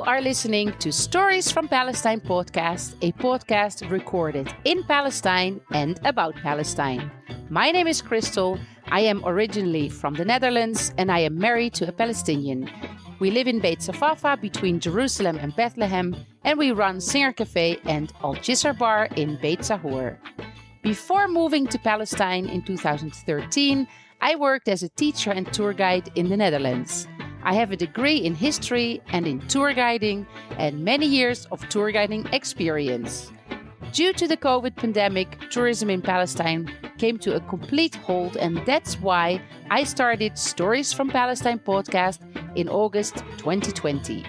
are listening to Stories from Palestine podcast, a podcast recorded in Palestine and about Palestine. My name is Crystal. I am originally from the Netherlands and I am married to a Palestinian. We live in Beit Safafa between Jerusalem and Bethlehem, and we run Singer Cafe and Al Jisr Bar in Beit Sahur. Before moving to Palestine in 2013, I worked as a teacher and tour guide in the Netherlands. I have a degree in history and in tour guiding and many years of tour guiding experience. Due to the COVID pandemic, tourism in Palestine came to a complete halt, and that's why I started Stories from Palestine podcast in August 2020.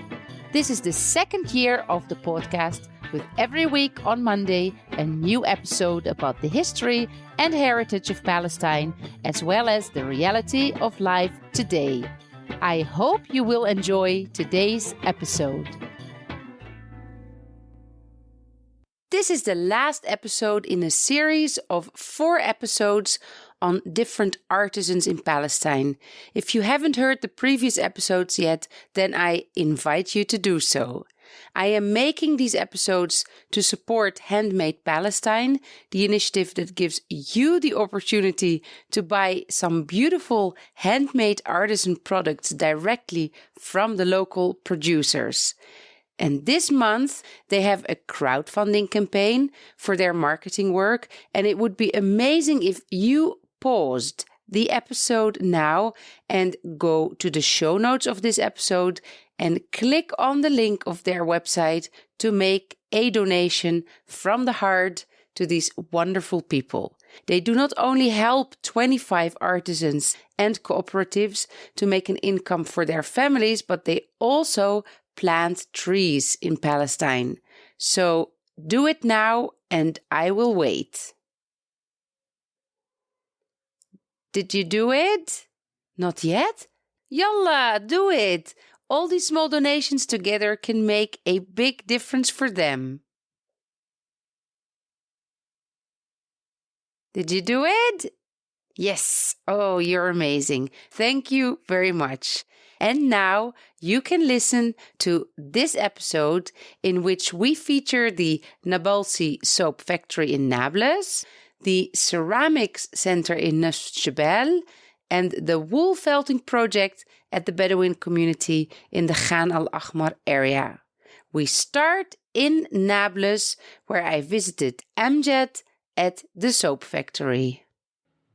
This is the second year of the podcast, with every week on Monday a new episode about the history and heritage of Palestine, as well as the reality of life today. I hope you will enjoy today's episode. This is the last episode in a series of 4 episodes on different artisans in Palestine. If you haven't heard the previous episodes yet, then I invite you to do so. I am making these episodes to support Handmade Palestine, the initiative that gives you the opportunity to buy some beautiful handmade artisan products directly from the local producers. And this month, they have a crowdfunding campaign for their marketing work, and it would be amazing if you paused the episode now and go to the show notes of this episode and click on the link of their website to make a donation from the heart to these wonderful people. They do not only help 25 artisans and cooperatives to make an income for their families, but they also plant trees in Palestine. So do it now and I will wait. Did you do it? Not yet? Yalla, do it! All these small donations together can make a big difference for them. Did you do it? Yes. Oh, you're amazing. Thank you very much. And now you can listen to this episode in which we feature the Nabulsi soap factory in Nablus, the ceramics center in Nisf Jbeil, and the wool felting project at the Bedouin community in the Khan al Ahmar area. We start in Nablus, where I visited Amjad at the soap factory.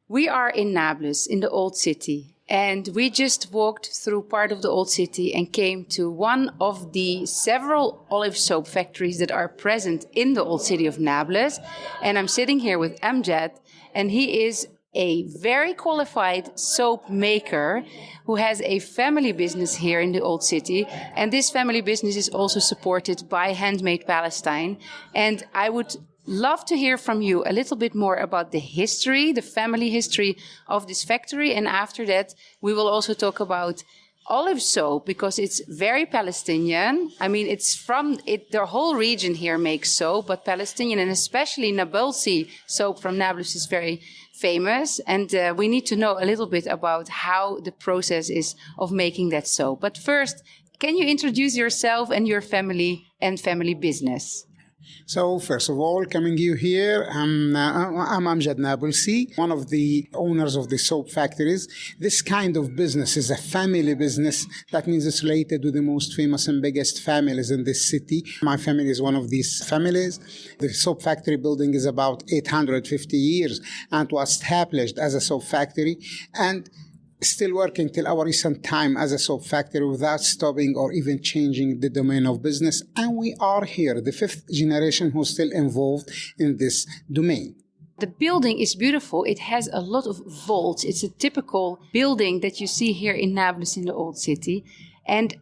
We are in Nablus, in the old city, and we just walked through part of the old city and came to one of the several olive soap factories that are present in the old city of Nablus. And I'm sitting here with Amjad, and he is a very qualified soap maker who has a family business here in the old city. And this family business is also supported by Handmade Palestine. And I would love to hear from you a little bit more about the history, the family history of this factory. And after that, we will also talk about olive soap, because it's very Palestinian. I mean, it's from it. The whole region here makes soap, but Palestinian and especially Nabulsi soap from Nablus is very famous. And we need to know a little bit about how the process is of making that soap. But first, can you introduce yourself and your family and family business? So, first of all, coming you here, I'm Amjad Nabulsi, one of the owners of the soap factories. This kind of business is a family business. That means it's related to the most famous and biggest families in this city. My family is one of these families. The soap factory building is about 850 years and was established as a soap factory, and still working till our recent time as a soap factory without stopping or even changing the domain of business. And we are here, the 5th generation who's still involved in this domain. The building is beautiful. It has a lot of vaults. It's a typical building that you see here in Nablus in the old city. And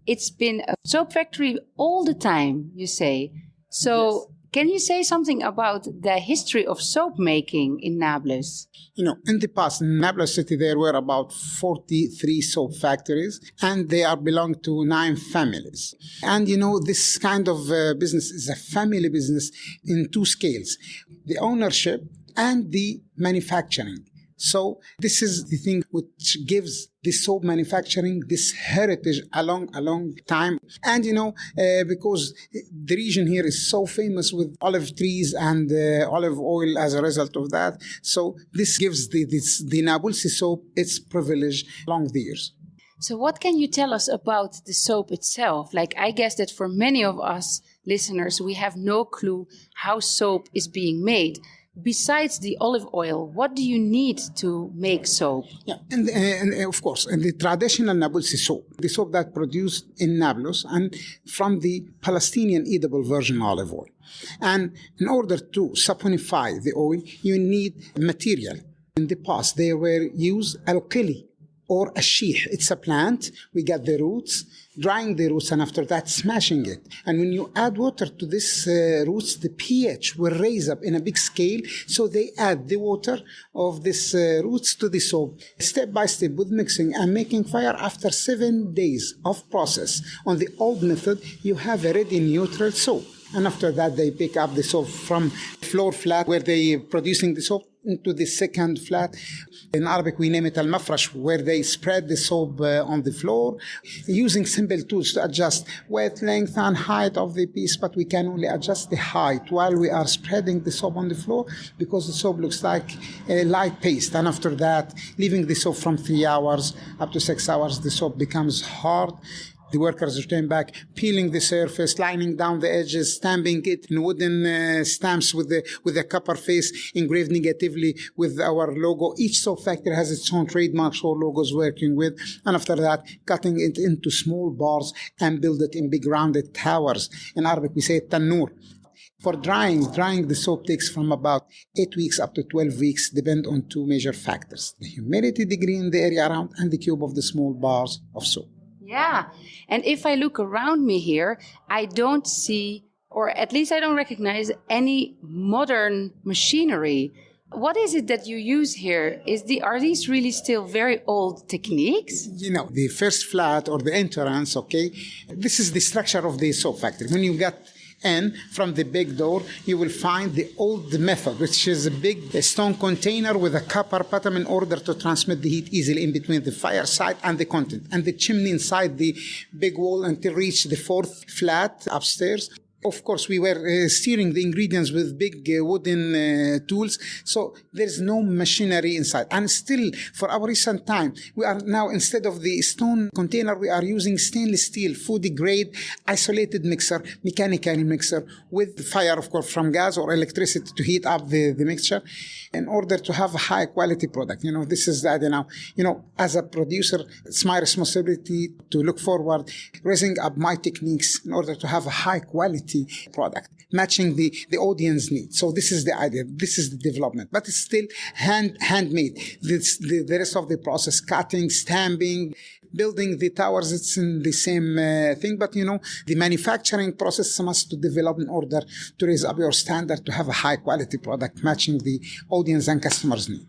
it's been a soap factory all the time, you say. So yes. Can you say something about the history of soap making in Nablus? In the past, in Nablus city, there were about 43 soap factories, and they belong to 9 families. And, this kind of business is a family business in 2 scales, the ownership and the manufacturing. So this is the thing which gives the soap manufacturing this heritage a long time. And because the region here is so famous with olive trees and olive oil as a result of that, so this gives the Nabulsi soap its privilege along the years. So what can you tell us about the soap itself? Like, I guess that for many of us listeners, we have no clue how soap is being made. Besides the olive oil, what do you need to make soap? Yeah, and of course, in the traditional Nabulsi soap, the soap that produced in Nablus and from the Palestinian edible virgin olive oil. And in order to saponify the oil, you need material. In the past, they were used alkali or a sheikh. It's a plant. We get the roots, drying the roots, and after that smashing it. And when you add water to this roots, the pH will raise up in a big scale. So they add the water of this roots to the soap, step by step with mixing and making fire. After 7 days of process on the old method, you have a ready neutral soap. And after that, they pick up the soap from floor flat where they producing the soap into the second flat. In Arabic, we name it al-mafrash, where they spread the soap on the floor, using simple tools to adjust width, length, and height of the piece, but we can only adjust the height while we are spreading the soap on the floor because the soap looks like a light paste. And after that, leaving the soap from 3 hours up to 6 hours, the soap becomes hard. The workers return back, peeling the surface, lining down the edges, stamping it in wooden stamps with a copper face engraved negatively with our logo. Each soap factory has its own trademarks or logos working with. And after that, cutting it into small bars and build it in big rounded towers. In Arabic, we say tannoor. For drying the soap takes from about 8 weeks up to 12 weeks, depend on two major factors: the humidity degree in the area around and the cube of the small bars of soap. Yeah. And if I look around me here, I don't see, or at least I don't recognize any modern machinery. What is it that you use here? Are these really still very old techniques? The first flat or the entrance, okay, this is the structure of the soap factory. When you get in from the big door, you will find the old method, which is a big stone container with a copper bottom in order to transmit the heat easily in between the fireside and the content, and the chimney inside the big wall until reach the fourth flat upstairs. Of course, we were steering the ingredients with big wooden tools, so there's no machinery inside. And still, for our recent time, we are now, instead of the stone container, we are using stainless steel, food-grade, isolated mixer, mechanical mixer, with fire, of course, from gas or electricity to heat up the mixture in order to have a high-quality product. This is that, as a producer, it's my responsibility to look forward, raising up my techniques in order to have a high-quality product matching the audience needs. So this is the idea. This is the development, but it's still handmade. The rest of the process, cutting, stamping, building the towers, it's in the same thing. But the manufacturing process must to develop in order to raise up your standard to have a high quality product matching the audience and customers' need.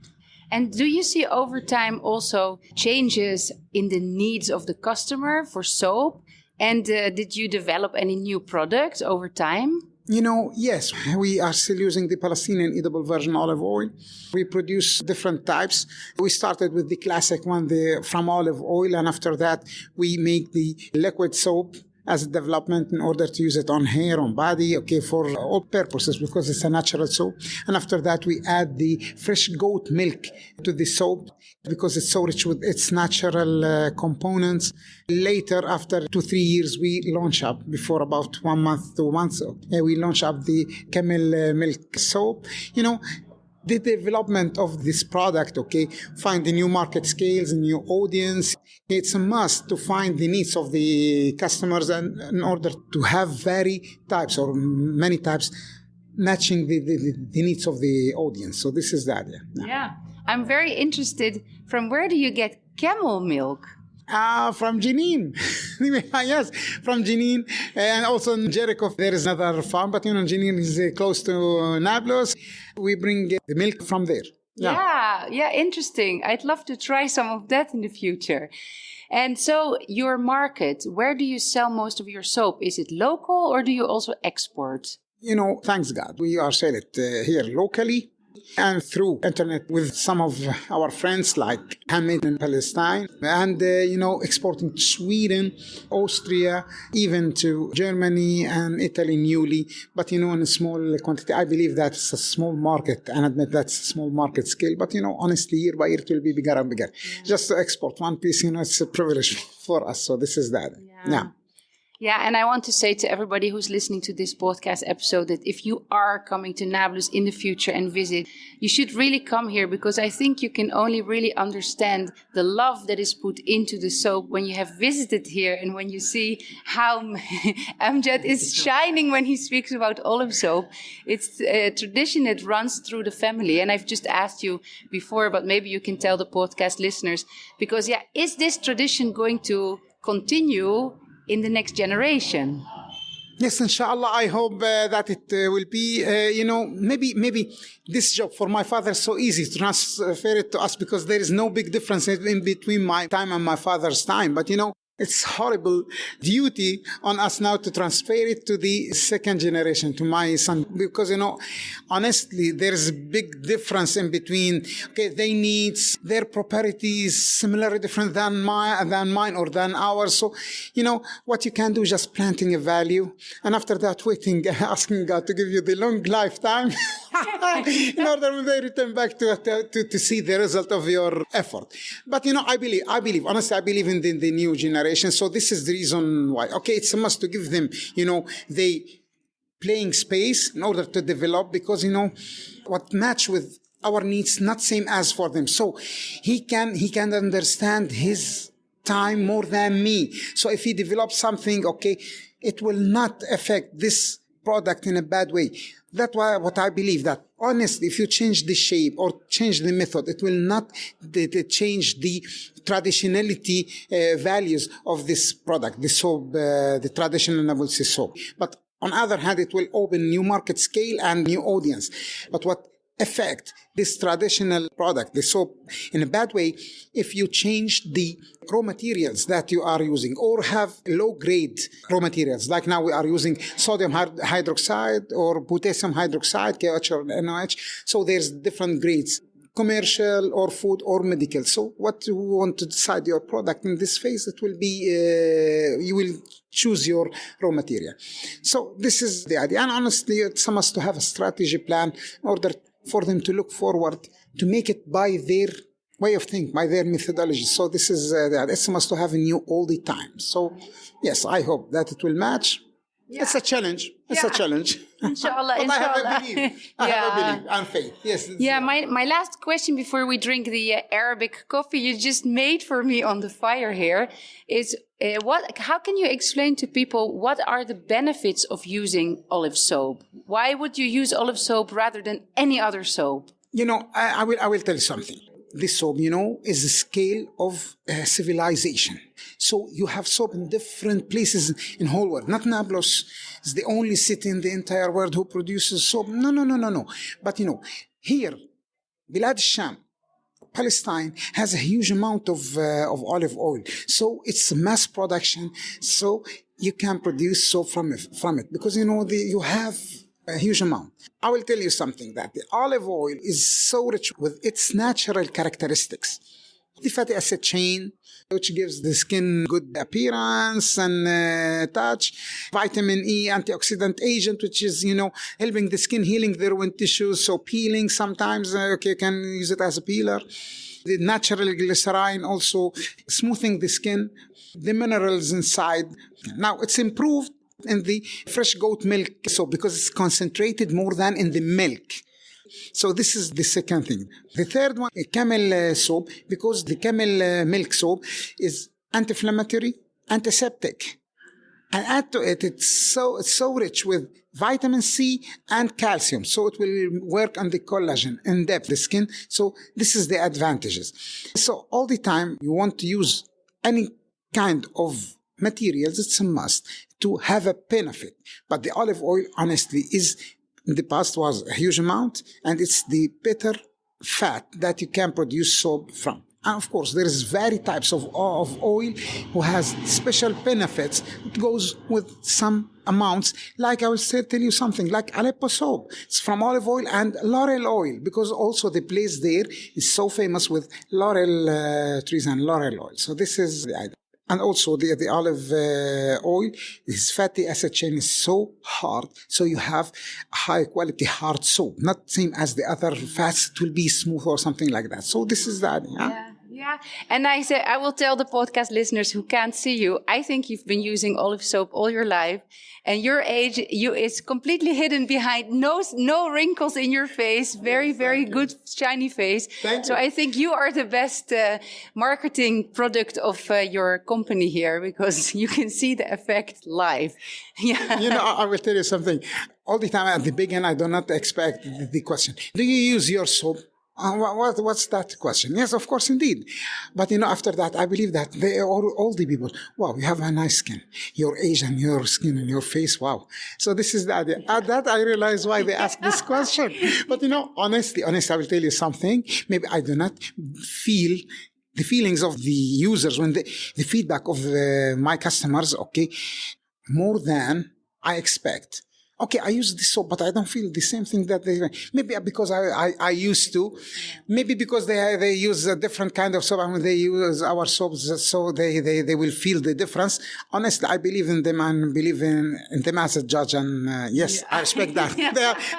And do you see over time also changes in the needs of the customer for soap? And did you develop any new products over time? Yes, we are still using the Palestinian edible virgin olive oil. We produce different types. We started with the classic one, from olive oil, and after that we make the liquid soap as a development in order to use it on hair, on body, for all purposes because it's a natural soap. And after that, we add the fresh goat milk to the soap because it's so rich with its natural components. Later, after 2-3 years, we launch up, before about 1 month, 2 months, we launch up the camel milk soap. The development of this product, find the new market scales, new audience. It's a must to find the needs of the customers and in order to have many types matching the needs of the audience. So this is the idea. Yeah. I'm very interested. From where do you get camel milk? From Jenin. Yes, from Jenin. And also in Jericho, there is another farm, but Jenin is close to Nablus. We bring the milk from there. Yeah, interesting. I'd love to try some of that in the future. And so your market, where do you sell most of your soap? Is it local or do you also export? Thanks God. We are selling it here locally. and through internet with some of our friends like handmade in Palestine, and exporting to Sweden, Austria, even to Germany and Italy newly, but in a small quantity. I believe that's a small market, and admit that's a small market scale, but honestly, year by year it will be bigger and bigger. Just to export one piece, it's a privilege for us. So this is that. Yeah. Yeah, and I want to say to everybody who's listening to this podcast episode that if you are coming to Nablus in the future and visit, you should really come here, because I think you can only really understand the love that is put into the soap when you have visited here and when you see how Amjad is shining when he speaks about olive soap. It's a tradition that runs through the family. And I've just asked you before, but maybe you can tell the podcast listeners, because is this tradition going to continue in the next generation? Yes, inshallah, I hope that it will be, maybe this job for my father is so easy to transfer it to us, because there is no big difference in between my time and my father's time. But, it's horrible duty on us now to transfer it to the second generation, to my son, because, honestly, there is a big difference in between. Okay, they need their properties similarly different than mine or than ours. So, what you can do is just planting a value, and after that, waiting, asking God to give you the long lifetime in order when they return back to see the result of your effort. But, I believe, honestly, I believe in the new generation. So this is the reason why. Okay, it's a must to give them, the playing space in order to develop, because, what match with our needs, not same as for them. So he can understand his time more than me. So if he develops something, okay, it will not affect this product in a bad way. That's why what I believe, that honestly, if you change the shape or change the method, it will not change the traditionality values of this product, the soap, the traditional Nabulsi soap. But on the other hand, it will open new market scale and new audience. But what affect this traditional product, the soap, in a bad way, if you change the raw materials that you are using, or have low-grade raw materials, like now we are using sodium hydroxide or potassium hydroxide, KOH or NOH, so there's different grades, commercial or food or medical. So what you want to decide your product in this phase, it will be, you will choose your raw material. So this is the idea. And honestly, it's a must to have a strategy plan in order for them to look forward, to make it by their way of thinking, by their methodology. So this is it's a must to have a new all the time. So yes, I hope that it will match. Yeah. It's a challenge. It's a challenge. Inshallah, but inshallah. I have a belief. I have a belief and faith. Yes. Yeah, my last question before we drink the Arabic coffee you just made for me on the fire here is how can you explain to people what are the benefits of using olive soap? Why would you use olive soap rather than any other soap? I will tell you something. This soap, is the scale of civilization. So you have soap in different places in the whole world. Not Nablus is the only city in the entire world who produces soap. No. But, here, Bilad Sham, Palestine, has a huge amount of olive oil. So it's mass production. So you can produce soap from it. Because, you have a huge amount. I will tell you something, that the olive oil is so rich with its natural characteristics. The fatty acid chain, which gives the skin good appearance and touch. Vitamin E, antioxidant agent, which is, helping the skin, healing the ruined tissues. So peeling sometimes, you can use it as a peeler. The natural glycerine also smoothing the skin. The minerals inside. Now, it's improved in the fresh goat milk soap because it's concentrated more than in the milk. So this is the second thing. The third one, camel soap, because the camel milk soap is anti-inflammatory, antiseptic. And add to it, it's so rich with vitamin C and calcium. So it will work on the collagen in depth, the skin. So this is the advantages. So all the time you want to use any kind of materials, it's a must to have a benefit. But the olive oil, honestly, is in the past was a huge amount, and it's the better fat that you can produce soap from. And of course, there is very types of oil who has special benefits. It goes with some amounts. Like I will tell you something, like Aleppo soap. It's from olive oil and laurel oil, because also the place there is so famous with laurel trees and laurel oil. So this is the idea. And also the olive oil, this fatty acid chain is so hard, so you have high quality hard soap, not same as the other fats. It will be smooth or something like that. So this is the idea. Yeah. And I will tell the podcast listeners who can't see you, I think you've been using olive soap all your life, and your age, is completely hidden behind no wrinkles in your face. Very, very good, shiny face. Thank so you. I think you are the best marketing product of your company here, because you can see the effect live. Yeah. You know, I will tell you something. All the time at the beginning, I do not expect the question. Do you use your soap? What's that question? Yes, of course, indeed. But, after that, I believe that all the people, wow, you have a nice skin. Your age and your skin and your face, wow. So this is the idea. At that, I realize why they ask this question. But, honestly, I will tell you something. Maybe I do not feel the feelings of the users when the feedback of my customers, okay, more than I expect. Okay, I use this soap, but I don't feel the same thing that they. Maybe because I used to. Maybe because they use a different kind of soap. I mean, they use our soaps, so they will feel the difference. Honestly, I believe in them and believe in them as a judge. And yes, I respect that.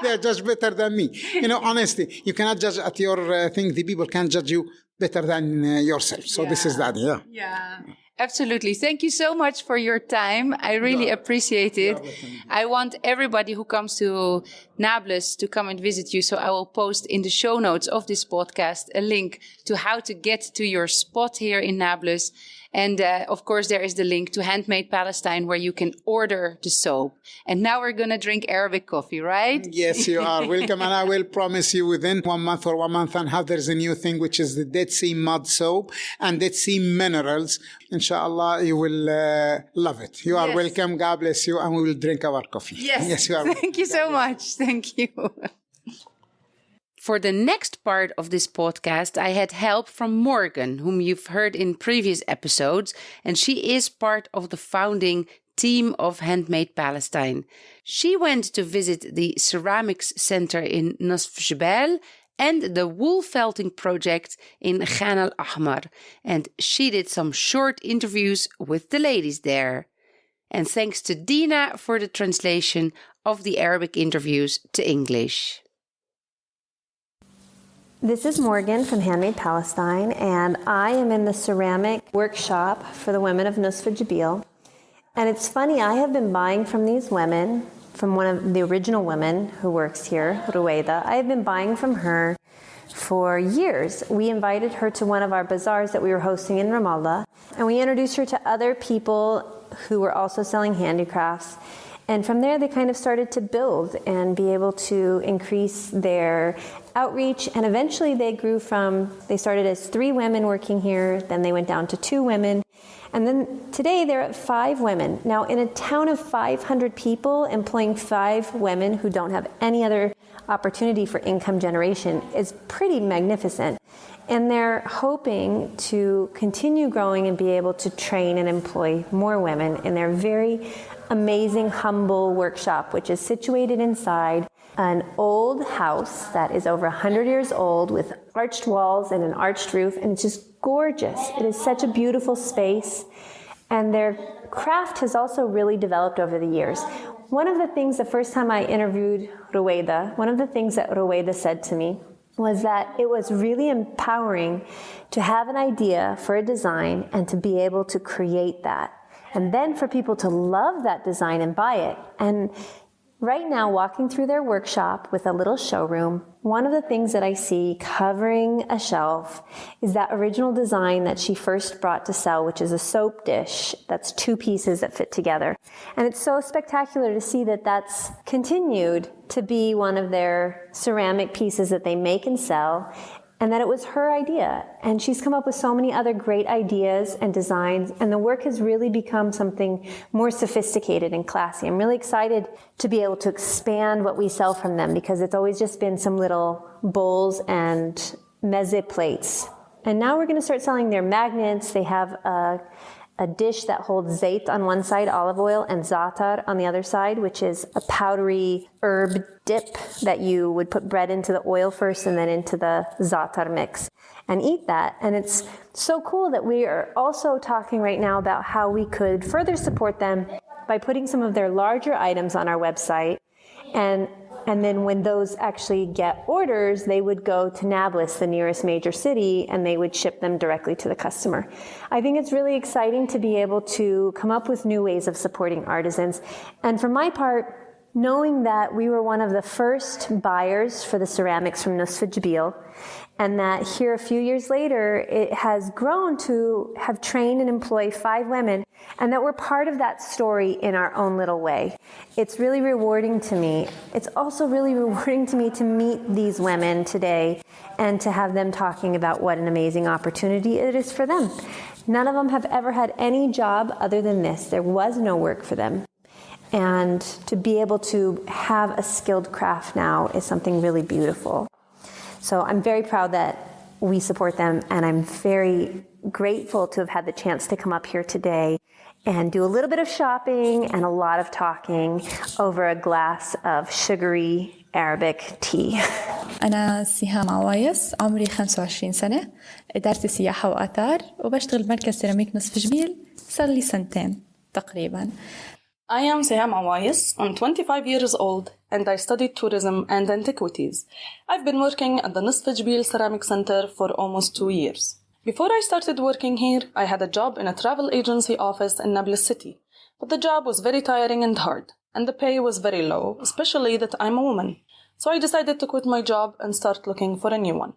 They are judged better than me. Honestly, you cannot judge at your thing. The people can judge you better than yourself. So this is that. Yeah. Absolutely. Thank you so much for your time. I really appreciate it. I want everybody who comes to Nablus to come and visit you. So I will post in the show notes of this podcast a link to how to get to your spot here in Nablus. And of course, there is the link to Handmade Palestine where you can order the soap. And now we're going to drink Arabic coffee, right? Yes, you are welcome. And I will promise you within 1 month or 1 month and a half, there's a new thing, which is the Dead Sea mud soap and Dead Sea minerals. Inshallah, you will love it. You are welcome. God bless you. And we will drink our coffee. Yes, you are welcome. Thank you so much. Thank you. For the next part of this podcast, I had help from Morgan, whom you've heard in previous episodes, and she is part of the founding team of Handmade Palestine. She went to visit the Ceramics Center in Nisf Jbeil and the wool felting project in Khan al Ahmar, and she did some short interviews with the ladies there. And thanks to Dina for the translation of the Arabic interviews to English. This is Morgan from Handmade Palestine, and I am in the ceramic workshop for the women of Nisf Jubeil. And it's funny, I have been buying from these women, from one of the original women who works here, Ruwaida. I have been buying from her for years. We invited her to one of our bazaars that we were hosting in Ramallah, and we introduced her to other people who were also selling handicrafts. And from there, they kind of started to build and be able to increase their outreach. And eventually they started as 3 women working here, then they went down to 2 women. And then today they're at 5 women. Now in a town of 500 people, employing 5 women who don't have any other opportunity for income generation is pretty magnificent. And they're hoping to continue growing and be able to train and employ more women in their very amazing, humble workshop, which is situated inside an old house that is over 100 years old with arched walls and an arched roof, and it's just gorgeous. It is such a beautiful space, and their craft has also really developed over the years. One of the things, the first time I interviewed Ruwaida, one of the things that Ruwaida said to me was that it was really empowering to have an idea for a design and to be able to create that. And then for people to love that design and buy it. And right now, walking through their workshop with a little showroom, one of the things that I see covering a shelf is that original design that she first brought to sell, which is a soap dish that's 2 pieces that fit together. And it's so spectacular to see that that's continued to be one of their ceramic pieces that they make and sell, and that it was her idea. And she's come up with so many other great ideas and designs, and the work has really become something more sophisticated and classy. I'm really excited to be able to expand what we sell from them, because it's always just been some little bowls and meze plates And now we're going to start selling their magnets. They have a dish that holds zayt on one side, olive oil, and za'atar on the other side, which is a powdery herb dip that you would put bread into the oil first and then into the za'atar mix and eat that. And it's so cool that we are also talking right now about how we could further support them by putting some of their larger items on our website. And then when those actually get orders, they would go to Nablus, the nearest major city, and they would ship them directly to the customer. I think it's really exciting to be able to come up with new ways of supporting artisans. And for my part, knowing that we were one of the first buyers for the ceramics from Nisf Jbeil, and that here a few years later, it has grown to have trained and employed 5 women, and that we're part of that story in our own little way. It's really rewarding to me. It's also really rewarding to me to meet these women today and to have them talking about what an amazing opportunity it is for them. None of them have ever had any job other than this. There was no work for them. And to be able to have a skilled craft now is something really beautiful. So I'm very proud that we support them, and I'm very grateful to have had the chance to come up here today and do a little bit of shopping and a lot of talking over a glass of sugary Arabic tea. أنا سهام عوايس، عمري 25 سنة، إدارة سياحة وآثار، وبشتغل بمركز سيراميك نصف جبيل صار لي 2 سنين تقريباً. I am Siham Awais. I'm 25 years old and I studied tourism and antiquities. I've been working at the Nisf Jbeil Ceramic Center for almost 2 years. Before I started working here, I had a job in a travel agency office in Nablus city. But the job was very tiring and hard, and the pay was very low, especially that I'm a woman. So I decided to quit my job and start looking for a new one.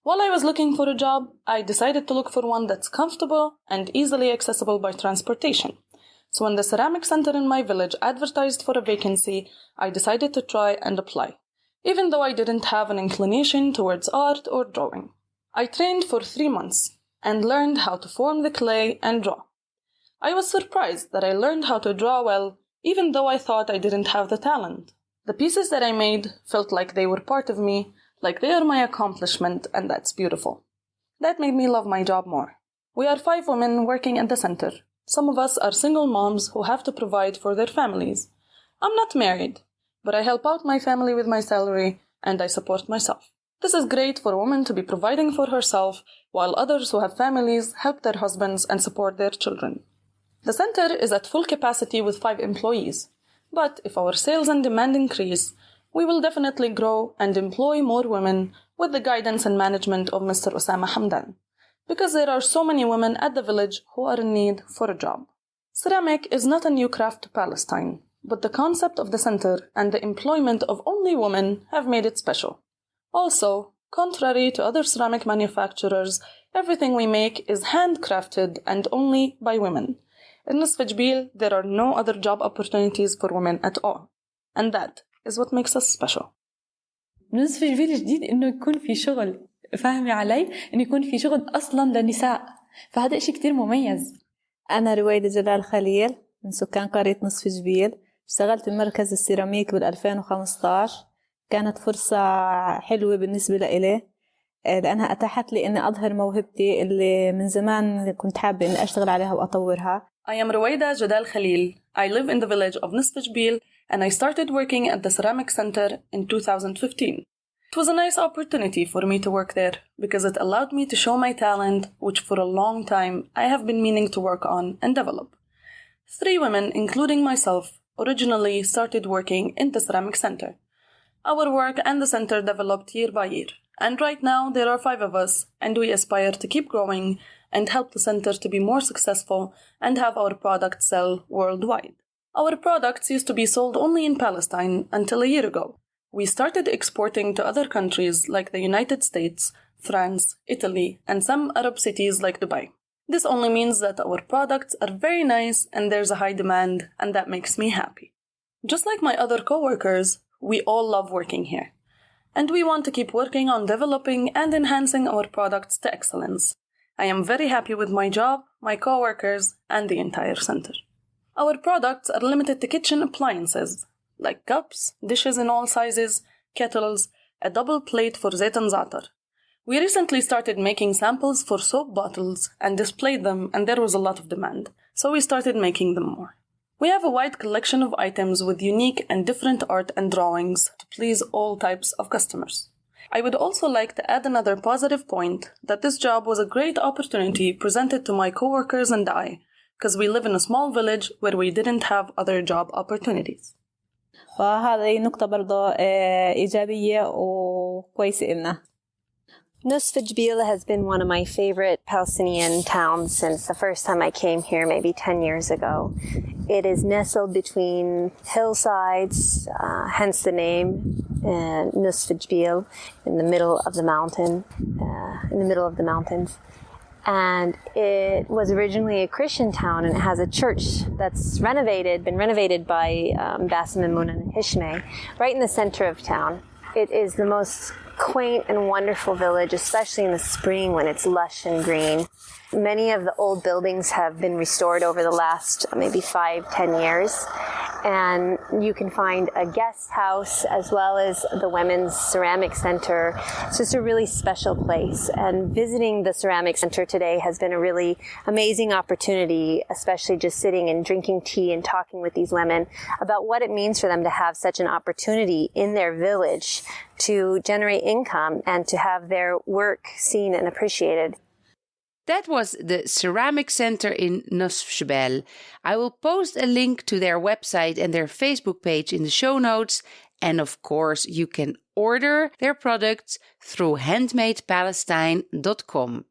While I was looking for a job, I decided to look for one that's comfortable and easily accessible by transportation. So when the ceramic center in my village advertised for a vacancy, I decided to try and apply, even though I didn't have an inclination towards art or drawing. I trained for 3 months and learned how to form the clay and draw. I was surprised that I learned how to draw well, even though I thought I didn't have the talent. The pieces that I made felt like they were part of me, like they are my accomplishment, and that's beautiful. That made me love my job more. We are 5 women working at the center. Some of us are single moms who have to provide for their families. I'm not married, but I help out my family with my salary and I support myself. This is great for a woman to be providing for herself, while others who have families help their husbands and support their children. The center is at full capacity with 5 employees, but if our sales and demand increase, we will definitely grow and employ more women with the guidance and management of Mr. Osama Hamdan, because there are so many women at the village who are in need for a job. Ceramic is not a new craft to Palestine, but the concept of the center and the employment of only women have made it special. Also, contrary to other ceramic manufacturers, everything we make is handcrafted and only by women. In Nisf Jbeil, there are no other job opportunities for women at all. And that is what makes us special. نصف جبيل الجديد إنه يكون في شغل، فاهمي علي؟ إنه يكون في شغل أصلاً للنساء، فهذا إشي كتير مميز. أنا رويدة جلال خليل من سكان قرية نصف جبيل. اشتغلت بمركز السيراميك بال2015. كانت فرصة حلوة بالنسبة لإلي لأنها أتاحت لي إني أظهر موهبتي اللي من زمان كنت حابة إني أشتغل عليها وأطورها. I am Ruwaida Jadal Khalil. I live in the village of Nisf Jbeil and I started working at the Ceramic Center in 2015. It was a nice opportunity for me to work there because it allowed me to show my talent, which for a long time I have been meaning to work on and develop. 3 women, including myself, originally started working in the Ceramic Center. Our work and the center developed year by year, and right now there are 5 of us, and we aspire to keep growing and help the center to be more successful and have our products sell worldwide. Our products used to be sold only in Palestine until a year ago. We started exporting to other countries like the United States, France, Italy, and some Arab cities like Dubai. This only means that our products are very nice and there's a high demand, and that makes me happy. Just like my other co-workers, we all love working here. And we want to keep working on developing and enhancing our products to excellence. I am very happy with my job, my co-workers, and the entire center. Our products are limited to kitchen appliances, like cups, dishes in all sizes, kettles, a double plate for zayt and za'atar. We recently started making samples for soap bottles and displayed them, and there was a lot of demand, so we started making them more. We have a wide collection of items with unique and different art and drawings to please all types of customers. I would also like to add another positive point, that this job was a great opportunity presented to my coworkers and I, because we live in a small village where we didn't have other job opportunities. فهذه نقطة برضه إيجابية وكويسة إلنا. Nsif Jubeil has been one of my favorite Palestinian towns since the first time I came here, maybe 10 years ago. It is nestled between hillsides, hence the name, Nisf Jbeil, in the middle of the mountains. And it was originally a Christian town, and it has a church that's been renovated by Bassem and Muna and Hishmeh, right in the center of town. It is the most quaint and wonderful village, especially in the spring when it's lush and green. Many of the old buildings have been restored over the last maybe 5-10 years. And you can find a guest house as well as the Women's Ceramic Center. It's just a really special place. And visiting the Ceramic Center today has been a really amazing opportunity, especially just sitting and drinking tea and talking with these women about what it means for them to have such an opportunity in their village to generate income and to have their work seen and appreciated. That was the Ceramic Center in Nisf Jbeil. I will post a link to their website and their Facebook page in the show notes. And of course, you can order their products through handmadepalestine.com.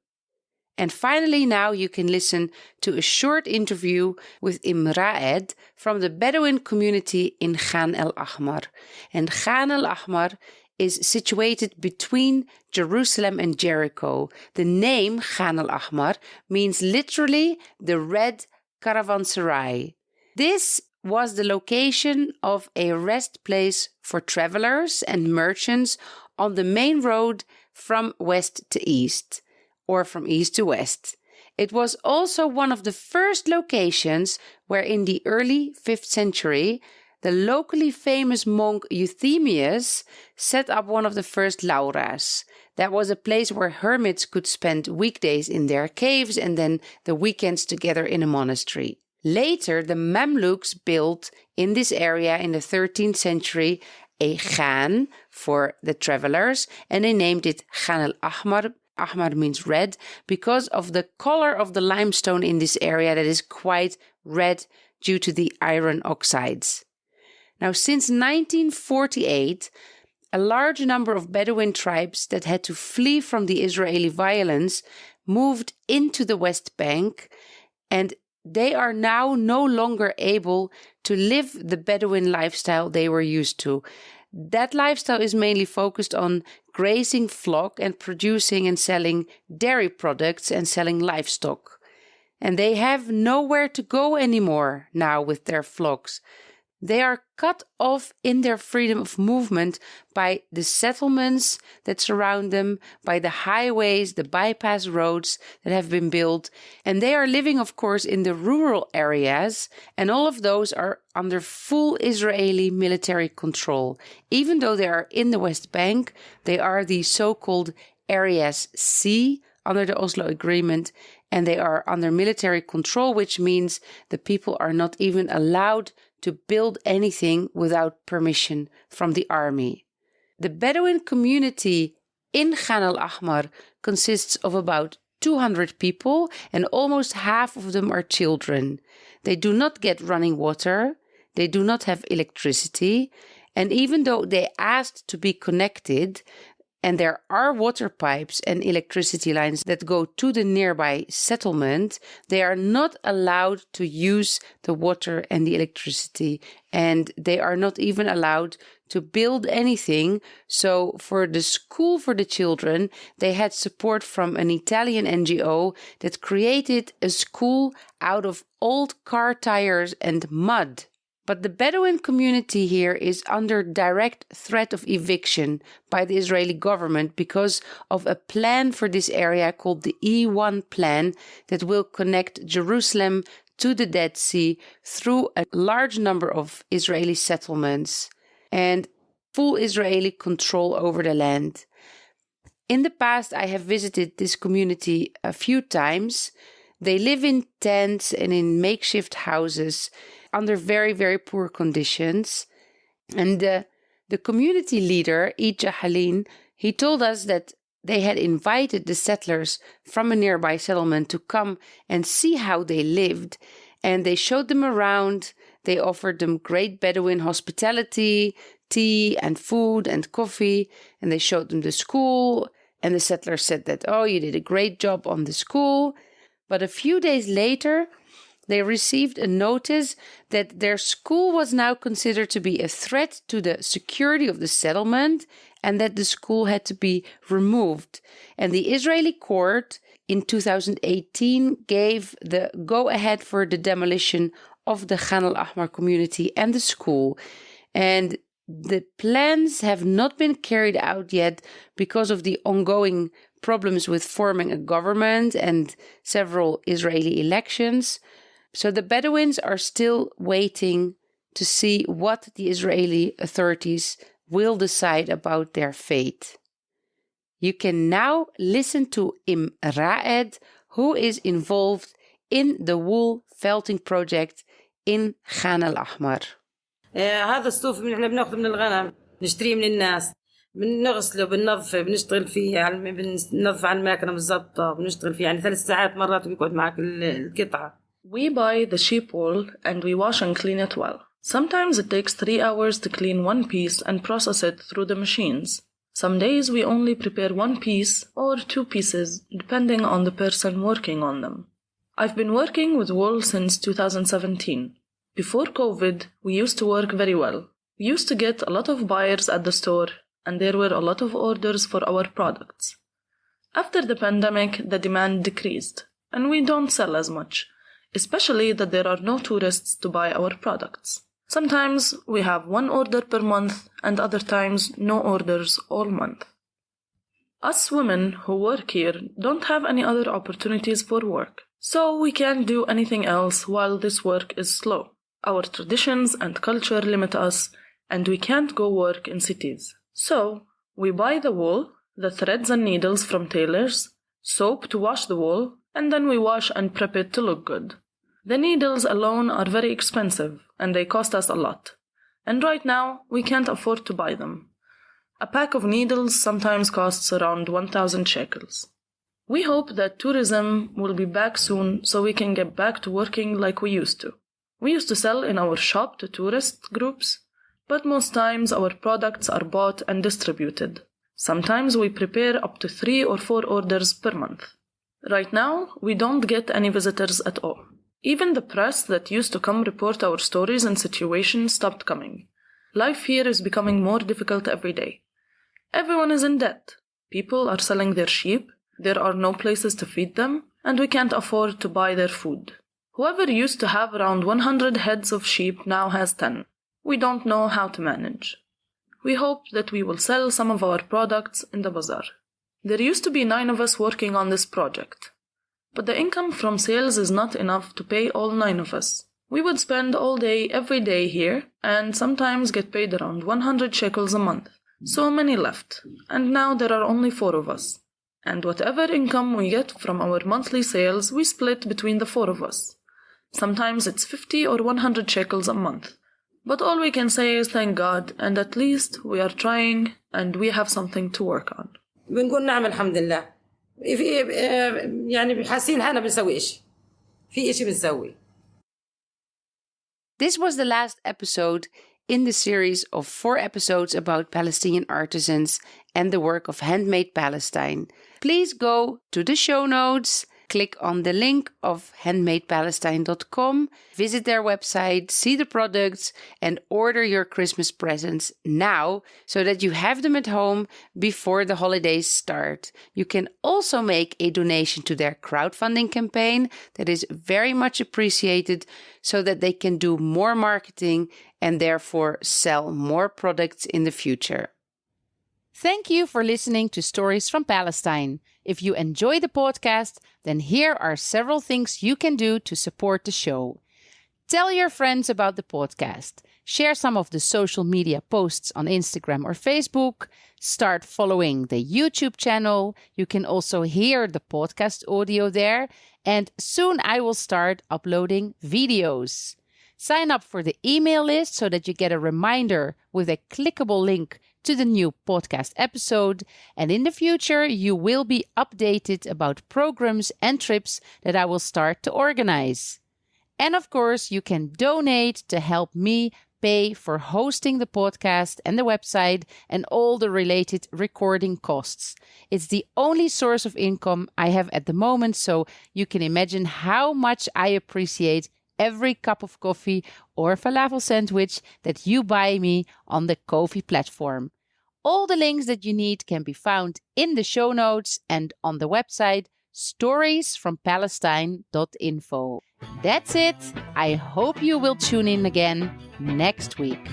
And finally, now you can listen to a short interview with Raed from the Bedouin community in Khan al Ahmar. And Khan al Ahmar is situated between Jerusalem and Jericho. The name Khan al Ahmar means literally the red caravanserai. This was the location of a rest place for travelers and merchants on the main road from west to east, or from east to west. It was also one of the first locations where in the early 5th century the locally famous monk Euthemius set up one of the first lauras. That was a place where hermits could spend weekdays in their caves and then the weekends together in a monastery. Later, the Mamluks built in this area in the 13th century a khan for the travelers, and they named it Khan al Ahmar. Ahmar means red because of the color of the limestone in this area that is quite red due to the iron oxides. Now, since 1948, a large number of Bedouin tribes that had to flee from the Israeli violence moved into the West Bank, and they are now no longer able to live the Bedouin lifestyle they were used to. That lifestyle is mainly focused on grazing flock and producing and selling dairy products and selling livestock. And they have nowhere to go anymore now with their flocks. They are cut off in their freedom of movement by the settlements that surround them, by the highways, the bypass roads that have been built. And they are living, of course, in the rural areas, and all of those are under full Israeli military control. Even though they are in the West Bank, they are the so-called Areas C under the Oslo Agreement, and they are under military control, which means the people are not even allowed to build anything without permission from the army. The Bedouin community in Khan al Ahmar consists of about 200 people, and almost half of them are children. They do not get running water, they do not have electricity, and even though they asked to be connected, and there are water pipes and electricity lines that go to the nearby settlement, they are not allowed to use the water and the electricity, and they are not even allowed to build anything. So for the school for the children, they had support from an Italian NGO that created a school out of old car tires and mud. But the Bedouin community here is under direct threat of eviction by the Israeli government because of a plan for this area called the E1 plan that will connect Jerusalem to the Dead Sea through a large number of Israeli settlements and full Israeli control over the land. In the past, I have visited this community a few times. They live in tents and in makeshift houses under very, very poor conditions. And the community leader, Jahalin, he told us that they had invited the settlers from a nearby settlement to come and see how they lived. And they showed them around. They offered them great Bedouin hospitality, tea and food and coffee. And they showed them the school. And the settlers said that, oh, you did a great job on the school. But a few days later, they received a notice that their school was now considered to be a threat to the security of the settlement and that the school had to be removed. And the Israeli court in 2018 gave the go-ahead for the demolition of the Khan al Ahmar community and the school. And the plans have not been carried out yet because of the ongoing problems with forming a government and several Israeli elections. So the Bedouins are still waiting to see what the Israeli authorities will decide about their fate. You can now listen to Raed, who is involved in the wool felting project in Khan al Ahmar. هذا الصوف احنا بناخذه من الغنم نشتريه من الناس بنغسله بننظفه بنشتغل فيه بننظف على الماكينه بالضبط بنشتغل فيه يعني 3 ساعات مرات بيقعد معك القطعه. We buy the sheep wool and we wash and clean it well. Sometimes it takes 3 hours to clean one piece and process it through the machines. Some days we only prepare 1 piece or 2 pieces depending on the person working on them. I've been working with wool since 2017. Before COVID, we used to work very well. We used to get a lot of buyers at the store and there were a lot of orders for our products. After the pandemic, the demand decreased and we don't sell as much, especially that there are no tourists to buy our products. Sometimes we have 1 order per month and other times no orders all month. Us women who work here don't have any other opportunities for work, so we can't do anything else while this work is slow. Our traditions and culture limit us and we can't go work in cities. So we buy the wool, the threads and needles from tailors, soap to wash the wool, and then we wash and prep it to look good. The needles alone are very expensive and they cost us a lot. And right now, we can't afford to buy them. A pack of needles sometimes costs around 1,000 shekels. We hope that tourism will be back soon so we can get back to working like we used to. We used to sell in our shop to tourist groups, but most times our products are bought and distributed. Sometimes we prepare up to 3 or 4 orders per month. Right now, we don't get any visitors at all. Even the press that used to come report our stories and situations stopped coming. Life here is becoming more difficult every day. Everyone is in debt. People are selling their sheep, there are no places to feed them, and we can't afford to buy their food. Whoever used to have around 100 heads of sheep now has 10. We don't know how to manage. We hope that we will sell some of our products in the bazaar. There used to be 9 of us working on this project. But the income from sales is not enough to pay all 9 of us. We would spend all day every day here and sometimes get paid around 100 shekels a month. So many left, and now there are only 4 of us. And whatever income we get from our monthly sales, we split between the 4 of us. Sometimes it's 50 or 100 shekels a month. But all we can say is thank God, and at least we are trying and we have something to work on. بنقول نعم الحمد لله. يعني حاسين حالنا بنسوي إشي. في إشي بنسوي. This was the last episode in the series of 4 episodes about Palestinian artisans and the work of Handmade Palestine. Please go to the show notes, click on the link of handmadepalestine.com, visit their website, see the products, and order your Christmas presents now so that you have them at home before the holidays start. You can also make a donation to their crowdfunding campaign that is very much appreciated so that they can do more marketing and therefore sell more products in the future. Thank you for listening to Stories from Palestine. If you enjoy the podcast, then here are several things you can do to support the show. Tell your friends about the podcast. Share some of the social media posts on Instagram or Facebook. Start following the YouTube channel. You can also hear the podcast audio there. And soon I will start uploading videos. Sign up for the email list so that you get a reminder with a clickable link to the new podcast episode. And in the future, you will be updated about programs and trips that I will start to organize. And of course, you can donate to help me pay for hosting the podcast and the website and all the related recording costs. It's the only source of income I have at the moment, so you can imagine how much I appreciate every cup of coffee or falafel sandwich that you buy me on the Ko-fi platform. All the links that you need can be found in the show notes and on the website storiesfrompalestine.info. That's it. I hope you will tune in again next week.